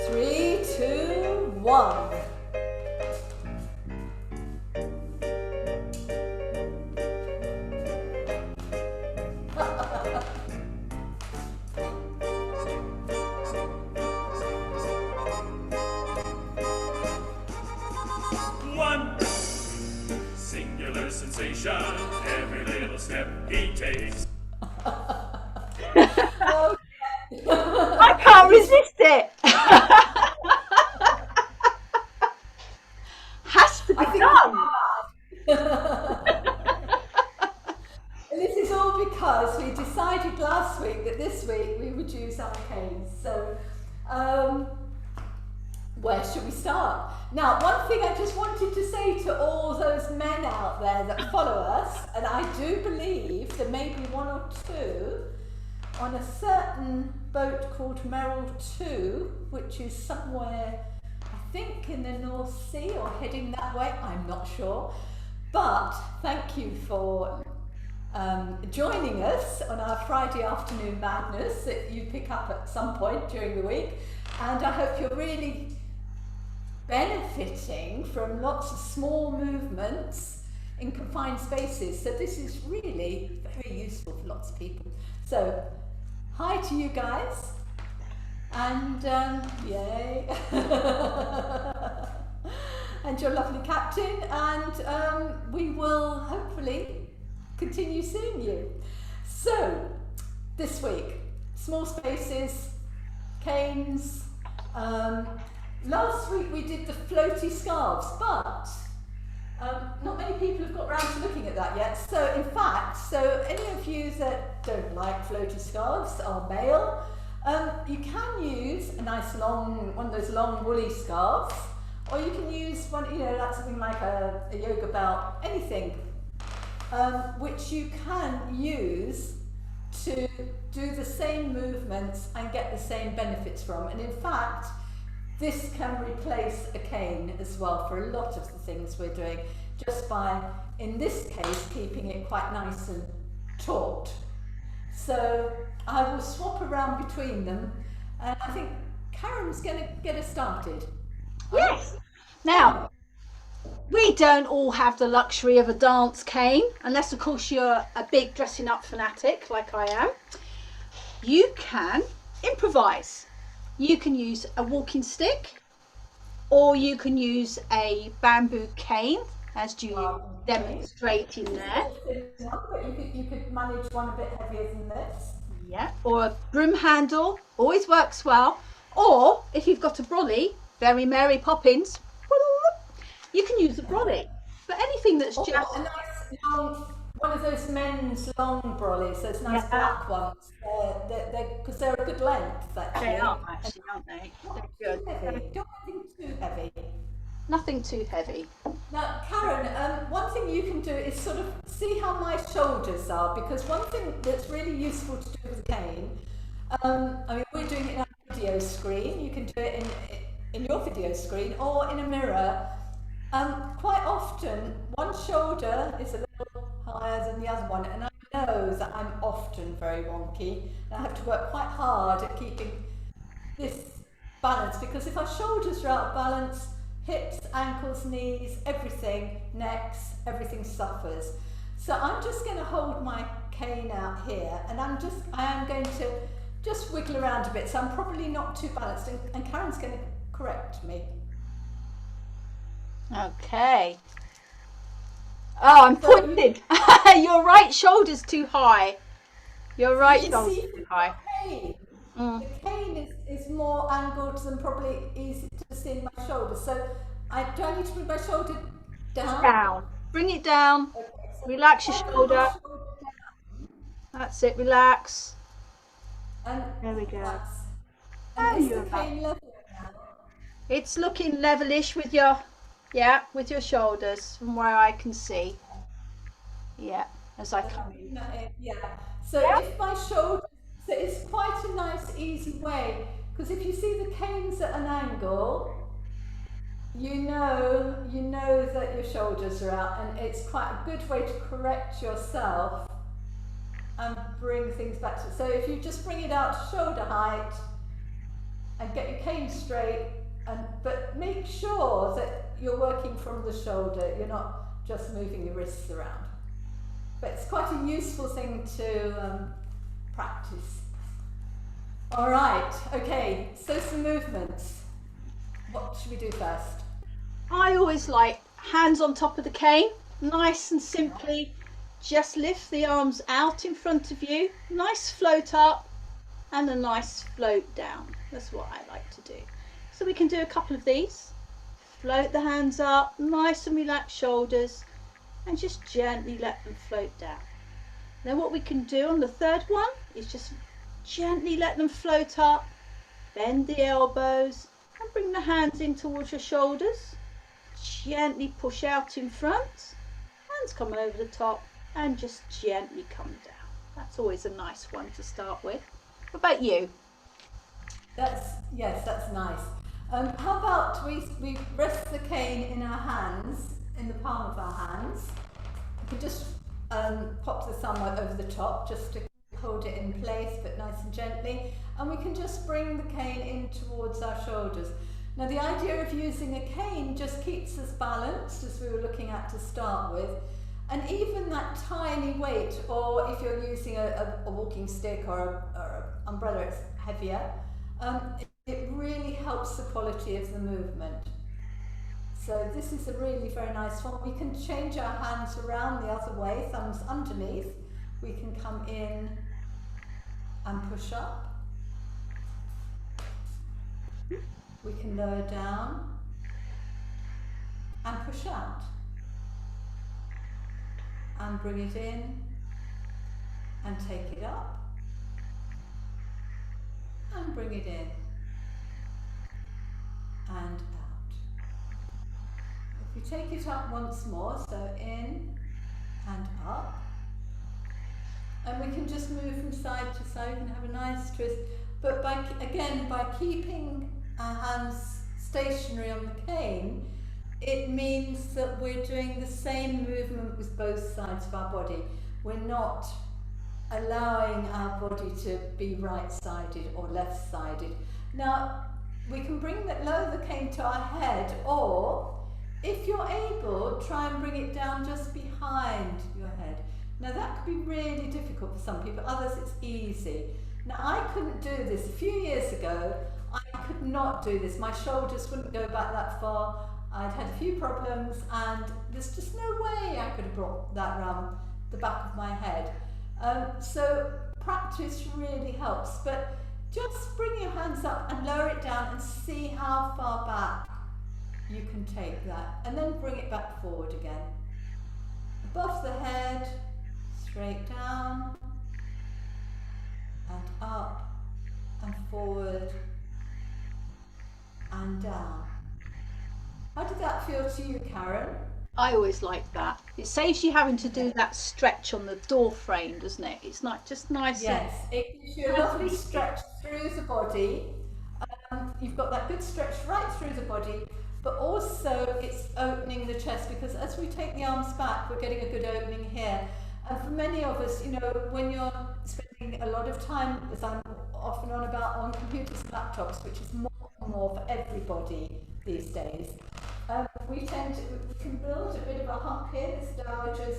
3, 2, 1. One singular sensation, every little step he takes. I can't resist it. Has to be done. And this is all because we decided last week that this week we would use our canes. So, where should we start? Now, one thing I just wanted to say to all those men out there that follow us, and I do believe there may be one or two on a certain boat called Merrill 2, which is somewhere, I think, in the North Sea or heading that way, I'm not sure. But thank you for joining us on our Friday afternoon madness that you pick up at some point during the week. And I hope you're really benefiting from lots of small movements in confined spaces. So this is really very useful for lots of people. So hi to you guys, and yay, and your lovely captain, and we will hopefully continue seeing you. So this week, small spaces, canes. Last week we did the floaty scarves, but not many people have got round to looking at that yet. So in fact, any of you that don't like floaty scarves are male, you can use a nice one of those long woolly scarves, or you can use one, like something like a yoga belt, anything, which you can use to do the same movements and get the same benefits from. And in fact, this can replace a cane as well for a lot of the things we're doing, just by, in this case, keeping it quite nice and taut. So I will swap around between them, and I think Karen's going to get us started. Yes. Now, we don't all have the luxury of a dance cane, unless of course you're a big dressing up fanatic like I am. You can improvise. You can use a walking stick, or you can use a bamboo cane, as Julie demonstrating there. But you could manage one a bit heavier than this. Yeah, or a broom handle, always works well. Or if you've got a brolly, very Mary Poppins, you can use a brolly. But anything that's just a nice long, one of those men's long brollies, those nice black ones, because they're a good length, actually. They are actually, aren't they? They're good. Heavy. Don't want anything too heavy. Nothing too heavy. Now, Karen, one thing you can do is sort of see how my shoulders are, because one thing that's really useful to do with a cane, we're doing it in our video screen. You can do it in your video screen or in a mirror. Quite often, one shoulder is a little higher than the other one, and I know that I'm often very wonky, and I have to work quite hard at keeping this balance, because if our shoulders are out of balance, hips, ankles, knees, everything, necks, everything suffers. So I'm just going to hold my cane out here, and I am going to just wiggle around a bit, so I'm probably not too balanced, and Karen's going to correct me. Okay. Oh, I'm pointed. Your right shoulder's too high. Your right shoulder's too high. The cane is more angled than probably easy to see in my shoulder. So do I need to bring my shoulder down? Down. Bring it down. Okay, so relax your shoulder. That's it. Relax. And there we go. And is the cane level now? It's looking levelish with your shoulders from where I can see. Yeah, as I come in. Yeah. So if my shoulder, so it's quite a nice, easy way, because if you see the canes at an angle, you know that your shoulders are out, and it's quite a good way to correct yourself and bring things back to. So if you just bring it out to shoulder height, and get your cane straight, but make sure that you're working from the shoulder, you're not just moving your wrists around. But it's quite a useful thing to practice. All right, okay, so some movements. What should we do first? I always like hands on top of the cane, nice and simply, just lift the arms out in front of you, nice float up and a nice float down. That's what I like to do. So we can do a couple of these. Float the hands up, nice and relaxed shoulders, and just gently let them float down. Then what we can do on the third one is just gently let them float up, bend the elbows and bring the hands in towards your shoulders. Gently push out in front, hands come over the top and just gently come down. That's always a nice one to start with. What about you? Yes, that's nice. How about we rest the cane in our hands, in the palm of our hands. We can just pop the thumb over the top just to hold it in place, but nice and gently. And we can just bring the cane in towards our shoulders. Now the idea of using a cane just keeps us balanced, as we were looking at to start with. And even that tiny weight, or if you're using a walking stick or an umbrella, it's heavier, it really helps the quality of the movement. So this is a really very nice one. We can change our hands around the other way, thumbs underneath. We can come in and push up. We can lower down and push out. And bring it in and take it up and bring it in and out. If you take it up once more, so in and up, and we can just move from side to side. We can have a nice twist, but by keeping our hands stationary on the cane, it means that we're doing the same movement with both sides of our body. We're not allowing our body to be right-sided or left-sided. Now, we can lower the cane to our head, or if you're able, try and bring it down just behind your head. Now that could be really difficult for some people, others it's easy. Now I couldn't do this. A few years ago, I could not do this. My shoulders wouldn't go back that far. I'd had a few problems and there's just no way I could have brought that around the back of my head. So practice really helps, but just bring your hands up and lower it down and see how far back you can take that, and then bring it back forward again. Above the head, straight down and up and forward and down. How did that feel to you, Karen? I always like that. It saves you having to do that stretch on the door frame, doesn't it? It's not just nice. Yes, it gives you a lovely stretch through the body. You've got that good stretch right through the body, but also it's opening the chest, because as we take the arms back, we're getting a good opening here. And for many of us, you know, when you're spending a lot of time, as I'm often on about, on computers and laptops, which is more and more for everybody these days, we can build a bit of a hump here, this dowager's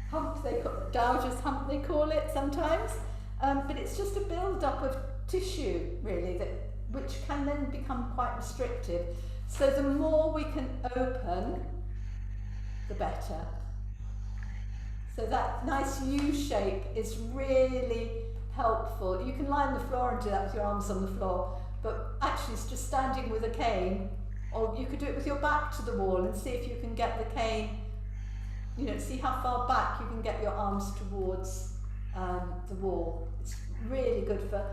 hump, they call it sometimes, but it's just a build-up of tissue, really, which can then become quite restrictive. So the more we can open, the better. So that nice U shape is really helpful. You can lie on the floor and do that with your arms on the floor, but actually it's just standing with a cane, or you could do it with your back to the wall and see if you can get the cane, you know, see how far back you can get your arms towards the wall. It's really good for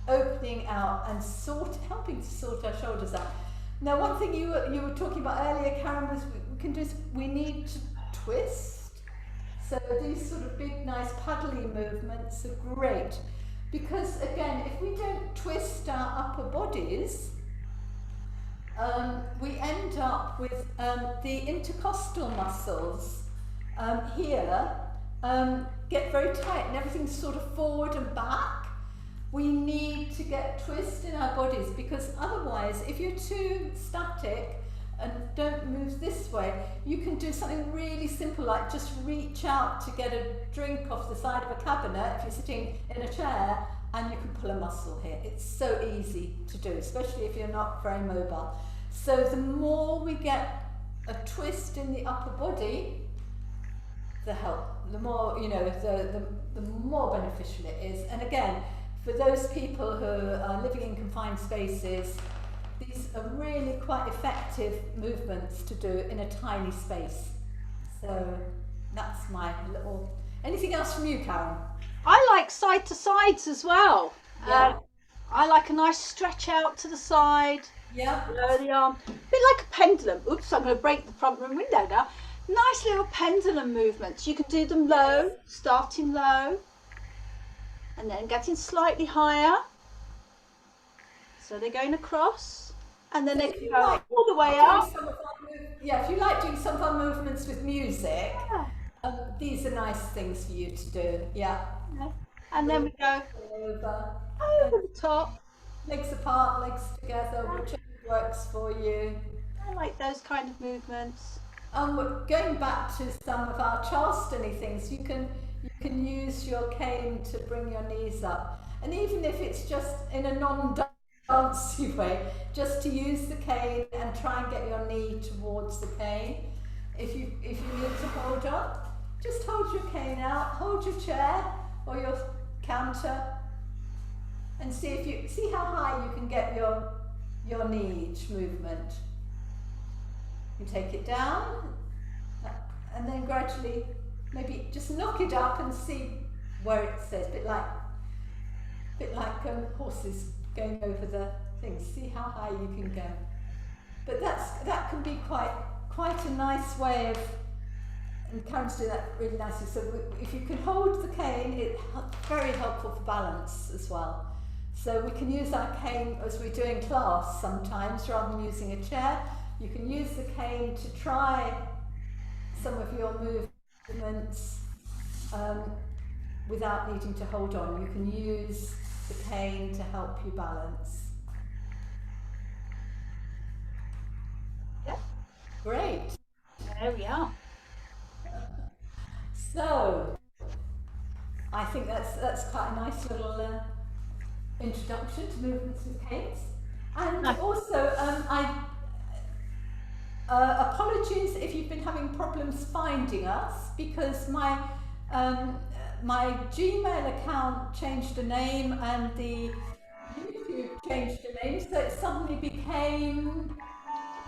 opening out and helping to sort our shoulders out. Now, one thing you were talking about earlier, Karen, was we need to twist. So these sort of big, nice paddly movements are great, because again, if we don't twist our upper bodies, we end up with the intercostal muscles here get very tight, and everything's sort of forward and back. we need to get twist in our bodies, because otherwise, if you're too static and don't move this way, you can do something really simple like just reach out to get a drink off the side of a cabinet if you're sitting in a chair, and you can pull a muscle here. It's so easy to do, especially if you're not very mobile. So the more we get a twist in the upper body, the more, you know, the more beneficial it is. And again, for those people who are living in confined spaces, these are really quite effective movements to do in a tiny space. So that's my little... Anything else from you, Karen? I like side to sides as well. Yeah. I like a nice stretch out to the side. Yeah. Lower the arm. A bit like a pendulum. Oops, I'm going to break the front room window now. Nice little pendulum movements. You can do them low, starting low, and then getting slightly higher. So they're going across, and then they can go all the way up. If you like doing some of our movements with music, these are nice things for you to do. Yeah. And then we go over the top. Legs apart, legs together, whichever works for you. I like those kind of movements. Going back to some of our Charleston-y things, you can use your cane to bring your knees up, and even if it's just in a non-dancey way, just to use the cane and try and get your knee towards the cane. If you need to hold up, just hold your cane out, hold your chair or your counter, and see how high you can get your knee each movement. You take it down, and then gradually maybe just knock it up and see where it says, a bit like horses going over the things. See how high you can go. But that can be quite a nice way of, and Karen's doing that really nicely. So if you can hold the cane, it's very helpful for balance as well. So we can use our cane as we do in class sometimes, rather than using a chair. You can use the cane to try some of your movements without needing to hold on. You can use the cane to help you balance. Yeah. Great. There we are. So, I think that's quite a nice little introduction to movements with canes. And also, apologies if you've been having problems finding us, because my Gmail account changed the name and the YouTube changed the name, so it suddenly became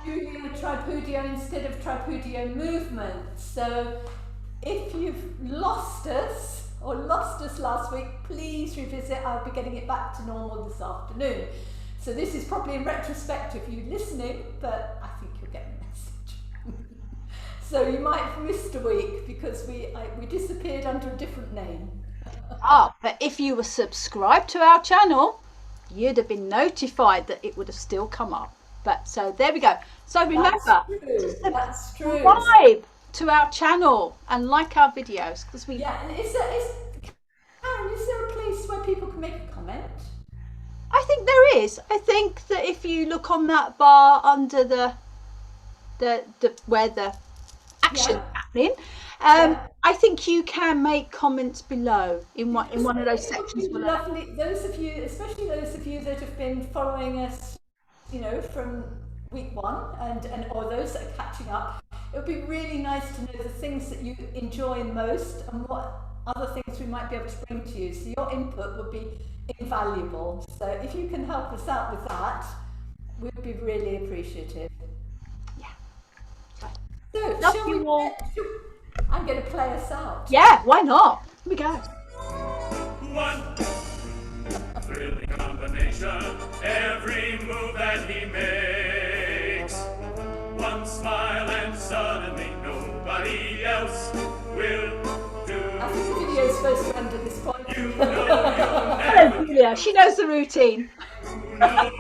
Julia Tripudio instead of Tripudio Movement. So if you've lost us or lost us last week, please revisit. I'll be getting it back to normal this afternoon. So this is probably in retrospect of you listening, but I think you'll get the message. So you might have missed a week because we disappeared under a different name. But if you were subscribed to our channel, you'd have been notified that it would have still come up. But so there we go. So remember to subscribe to our channel and like our videos, because we... Yeah, and Karen, is there a place where people can make a comment? I think there is. I think that if you look on that bar under the where the action happening, I think you can make comments below in one of those sections below. Lovely. Those of you, especially those of you that have been following us, you know, from week one, and or those that are catching up, it would be really nice to know the things that you enjoy most and what other things we might be able to bring to you. So your input would be invaluable. So if you can help us out with that, we'd be really appreciative. Yeah. So shall we I'm going to play us out. Yeah, why not? Here we go. One thrilling combination, every move that he makes. One smile and suddenly nobody else will do. I think the video is supposed to end at this point. You know you'll Hello, never Julia. She knows the routine. know